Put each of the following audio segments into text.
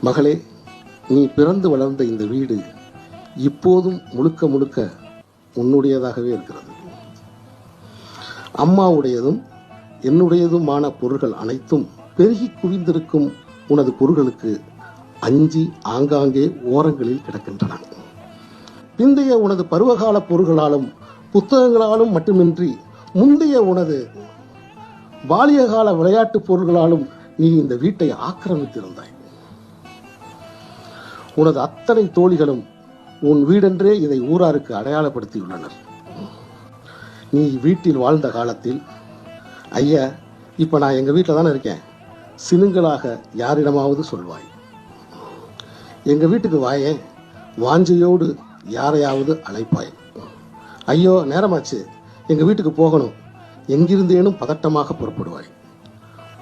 மகளே, நீ பிறந்து வளர்ந்த இந்த வீடு இப்போதும் முழுக்க முழுக்க உன்னுடையதாகவே இருக்கிறது. அம்மாவுடையதும் என்னுடையதுமான பொருள்கள் அனைத்தும் பெருகி குவிந்திருக்கும் உனது பொருள்களுக்கு அஞ்சி ஆங்காங்கே ஓரங்களில் கிடக்கின்றன. பிந்தைய உனது பருவகால பொருள்களாலும் புத்தகங்களாலும் மட்டுமின்றி முந்தைய உனது பாலியகால விளையாட்டு பொருள்களாலும் நீ இந்த வீட்டை ஆக்கிரமித்திருந்தாய். உனது அத்தனை தோழிகளும் உன் வீடென்றே இதை ஊராருக்கு அடையாளப்படுத்தியுள்ளனர். நீ வீட்டில் வாழ்ந்த காலத்தில், ஐயா, இப்ப நான் எங்க வீட்டில் தானே இருக்கேன், சினுங்களாக யாரிடமாவது சொல்வாய். எங்க வீட்டுக்கு வாயேன், வாஞ்சையோடு யாரையாவது அழைப்பாய். ஐயோ நேரமாச்சு, எங்க வீட்டுக்கு போகணும், எங்கிருந்தேனும் பதட்டமாக புறப்படுவாய்.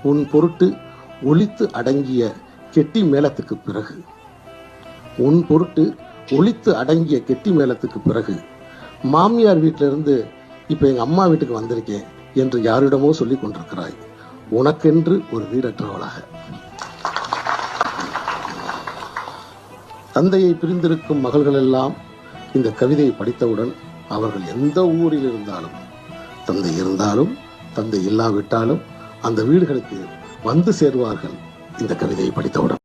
உன் பொருட்டு ஒளித்து அடங்கிய கெட்டி மேளத்துக்கு பிறகு மாமியார் வீட்டிலிருந்து இப்ப எங்க அம்மா வீட்டுக்கு வந்திருக்கேன் என்று யாரிடமோ சொல்லிக் கொண்டிருக்கிறாய், உனக்கென்று ஒரு வீடற்றவளாக. தந்தையை பிரிந்திருக்கும் மகள்கள் எல்லாம் இந்த கவிதையை படித்தவுடன் அவர்கள் எந்த ஊரில் இருந்தாலும், தந்தை இருந்தாலும் தந்தை இல்லாவிட்டாலும் அந்த வீடுகளுக்கு வந்து சேருவார்கள் இந்த கவிதையை படித்தவுடன்.